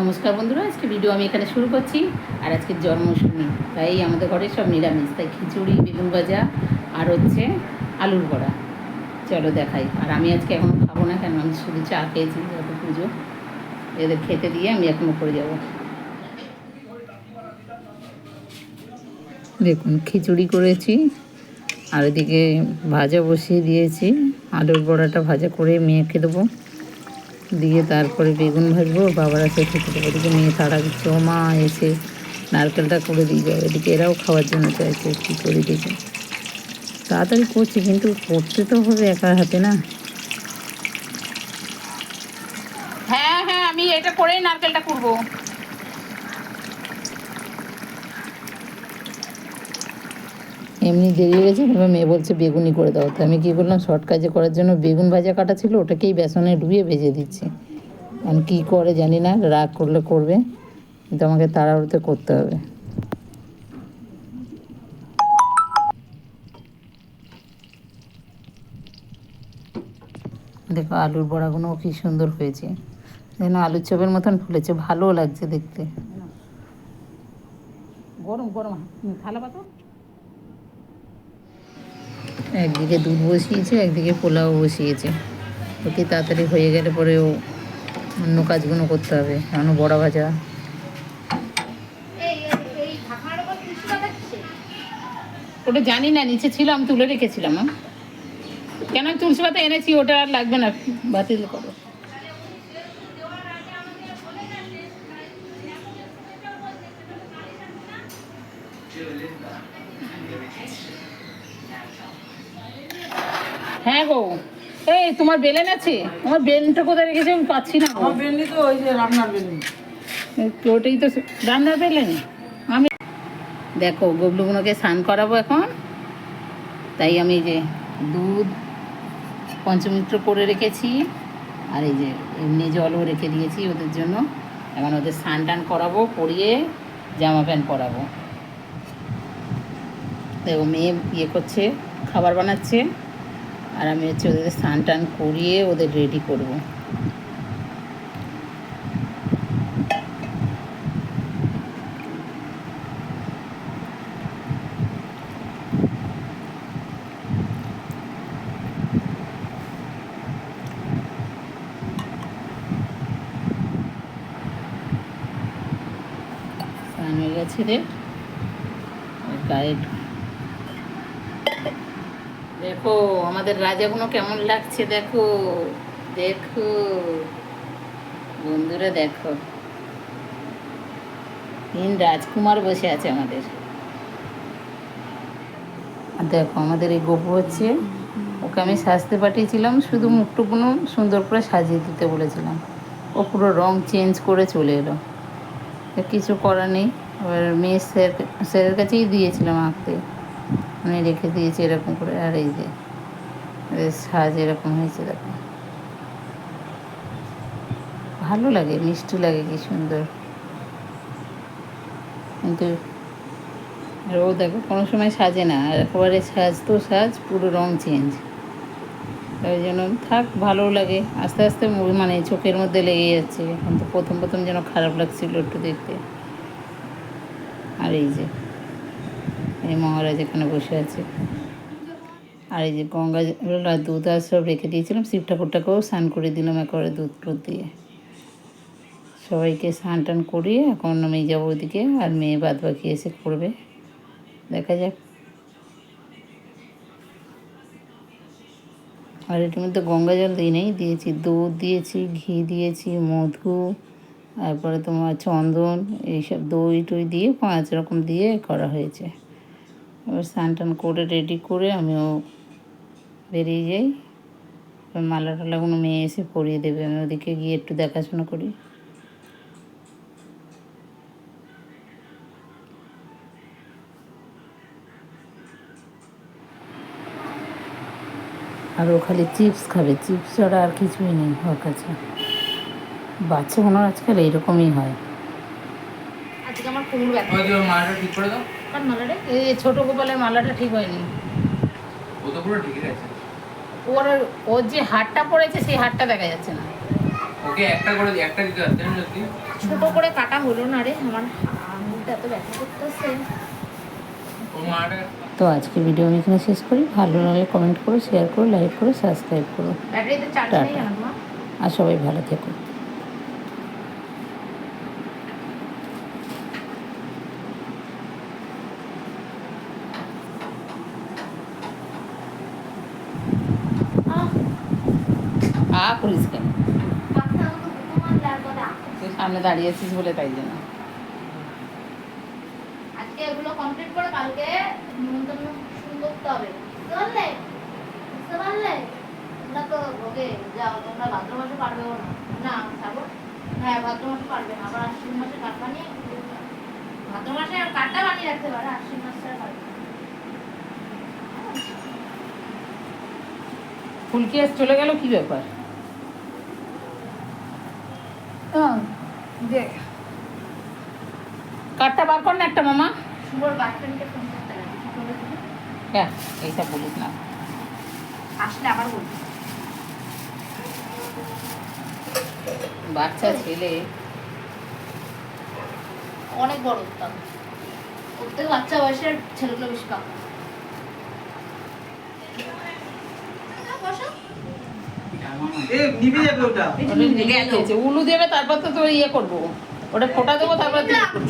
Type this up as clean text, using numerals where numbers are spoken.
নমস্কার বন্ধুরা, আজকে ভিডিও আমি এখানে শুরু করছি। আর আজকে জন্মাষ্টমী, তাই আমাদের ঘরে সব নিরামিষ, তাই খিচুড়ি, বেগুন ভাজা আর হচ্ছে আলুর বড়া। চলো দেখাই। আর আমি আজকে এখনও খাবো না, কেন আমি শুধু চা খেয়েছি, যত পুজো এদের খেতে দিয়ে আমি এখন উপরে যাব। দেখুন খিচুড়ি করেছি, আর এদিকে ভাজা বসিয়ে দিয়েছি। আলুর বড়াটা ভাজা করে মেয়েকে দেবো, দিয়ে তারপরে বেগুন ভাজবো। বাবারা সে খেতে দেবো। এদিকে মেয়ে তাড়া দিচ্ছে, ও মা এসে নারকেলটা করে দিয়ে যাবে। এদিকে এরাও খাওয়ার জন্য চাইছে, কী করি দেখি। তাড়াতাড়ি করছি, কিন্তু করতে তো হবে একার হাতে না। হ্যাঁ হ্যাঁ, আমি এটা করেই নারকেলটা করবো। এমনি দেরি হয়ে গেছে, এবার মেয়ে বলছে বেগুনি করে দাও। তো আমি কী করলাম, শর্ট কাজে করার জন্য বেগুন ভাজা কাটা ছিল, ওটাকেই বেসনে ডুবিয়ে ভেজে দিচ্ছি। আমি কী করে জানি না, রাগ করলে করবে, কিন্তু আমাকে তাড়াহুড়োতে করতে হবে। দেখো আলুর বড়াগুলোও কী সুন্দর হয়েছে, যেন আলুর চপের মতন ফুলেছে, ভালোও লাগছে দেখতে। গরম গরম থালা পাতো। একদিকে দুধ বসিয়েছে, একদিকে পোলাও বসিয়েছে। অতি তাড়াতাড়ি হয়ে গেলে পরেও অন্য কাজগুলো করতে হবে, কারণ বড়া ভাজা। ওটা জানি না, নিচে ছিল, আমি তুলে রেখেছিলাম। কেন আমি তুলসী পাতা এনেছি, ওটা আর লাগবে না, বাতিল করো। হ্যাঁ গো, এই তোমার বেলেন আছে? আমার বেলনটা কোথায় রেখেছি আমি পাচ্ছি না। আমার বেলনি তো ওই যে রান্নার বেলনি। ওটাই তো রান্নার বেলেন। আমি দেখো গবলুগুলোকে স্নান করাবো এখন, তাই আমি যে দুধ পঞ্চমিত্র করে রেখেছি, আর এই যে এমনি জলও রেখে দিয়েছি ওদের জন্য। এখন ওদের স্নান টান করাবো, করিয়ে জামা প্যান্ট পরাবো। দেখো মেয়ে ইয়ে করছে, খাবার বানাচ্ছে, আর আমি হচ্ছে ওদের স্নান টান করিয়ে ওদের রেডি করবো। স্নান হয়ে গেছে রে গায়ে। দেখো আমাদের রাজাগুলো কেমন লাগছে, দেখো দেখো বন্ধুরা, দেখো তিন রাজকুমার বসে আছে আমাদের। আর দেখো আমাদের এই গপু হচ্ছে, ওকে আমি সাজতে পাঠিয়েছিলাম, শুধু মুখটুকুনো সুন্দর করে সাজিয়ে দিতে বলেছিলাম। ও পুরো রং চেঞ্জ করে চলে এলো, কিছু করার নেই। এবার মেয়ে স্যারের কাছেই দিয়েছিলাম আঁকতে, আমি রেখে দিয়েছি এরকম করে। আর এই যে সাজ এরকম হয়েছে, দেখো ভালো লাগে, মিষ্টি লাগে, কি সুন্দর। কিন্তু ও দেখো কোনো সময় সাজে না, আর একেবারে সাজ তো সাজ, পুরো রং চেঞ্জ। ওই জন্য থাক, ভালোও লাগে। আস্তে আস্তে মানে চোখের মধ্যে লেগে যাচ্ছে। এখন তো প্রথম প্রথম যেন খারাপ লাগছিল একটু দেখতে। আর এই যে এই মহারাজ এখানে বসে আছে, আর এই যে গঙ্গা জল আর দুধ আর সব রেখে দিয়েছিলাম। শিব ঠাকুরটাকেও স্নান করে দিলাম একেবারে দুধ টুধ দিয়ে। সবাইকে স্নান টান করিয়ে এখন আমি যাবো ওদিকে, আর মেয়ে বাদ বাকি এসে করবে, দেখা যাক। আর এটার মধ্যে গঙ্গা জল দিই নেই, দিয়েছি দুধ, দিয়েছি ঘি, দিয়েছি মধু, তারপরে তোমার চন্দন, এইসব দই টই দিয়ে 5 রকম দিয়ে করা হয়েছে। এবার স্নান টান করে রেডি করে আমিও বেরিয়ে যাই। এবার মালা টালাগুলো মেয়ে এসে পরিয়ে দেবে, আমি ওদিকে গিয়ে একটু দেখাশোনা করি। আর ও খালি চিপস খাবে, চিপস ছাড়া আর কিছুই নেই ওর কাছে। বাচ্চাগুলো আজকাল এইরকমই হয়। আজকে আমার কোমর ব্যথা। মালাটা ঠিক করে দাও। কার মালাটা? এই ছোট গোপালের মালাটা ঠিক হয়নি। ও তো পুরো ঠিক আছে। ওর ওর যে হাড়টা পড়েছে, সেই হাড়টা দেখা যাচ্ছে না। ওকে একটা করে দিই, একটা দিতে পারতেন যদি। ছোট করে কাটা হলো না রে, আমার আঙুলটা এত ব্যথা করতেছে। ও মাটা তো আজকে ভিডিও আমি এখানে শেষ করি। ভালো লাগলে কমেন্ট করো, শেয়ার করো, লাইক করো, সাবস্ক্রাইব করো। ব্যাটারিতে চার্জ নেই টাটা। জানো মা। আর সবাই ভালো থেকো। করিস কেন? মাথা তো তোমার লাগবে। তুই সামনে দাঁড়িয়েছিস বলে তাই জন্য। আজকে এগুলো কমপ্লিট করে কালকে নিমন্ত্রণ শুরু করতে হবে। বুঝতে পারলে? বুঝতে পারলে? তোমরা তো ওকে যাও, তোমরা ভাদ্র মাসে পারবেও না। না শ্রাবণ? হ্যাঁ ভাদ্র মাসে পারবে না, আবার আশ্বিন মাসে কাঠ বানিয়ে ভাদ্র মাসে আর কাঠটা বানিয়ে রাখতে পারে, আশ্বিন মাসে আর পারবে না। ফুলকি আজ চলে গেল, কি ব্যাপার? যে কাঠটা বার কর না একটা মামা। শুভর গার্লফ্রেন্ডকে ফোন করতে লাগে, কি করে তুমি? হ্যাঁ, এইসব বলিস না। আসলে আবার বলবি। বাচ্চা ছেলে। অনেক বড় উত্তম, ওর থেকে বাচ্চা বয়সের ছেলেগুলো বেশি কাম। বসো। এ নিভে যাবে ওটা। উলু দেবে, তারপর তো তোর ইয়ে করবো, ওটা ফোটা দেবো, তারপর তুই ইয়ে করবি।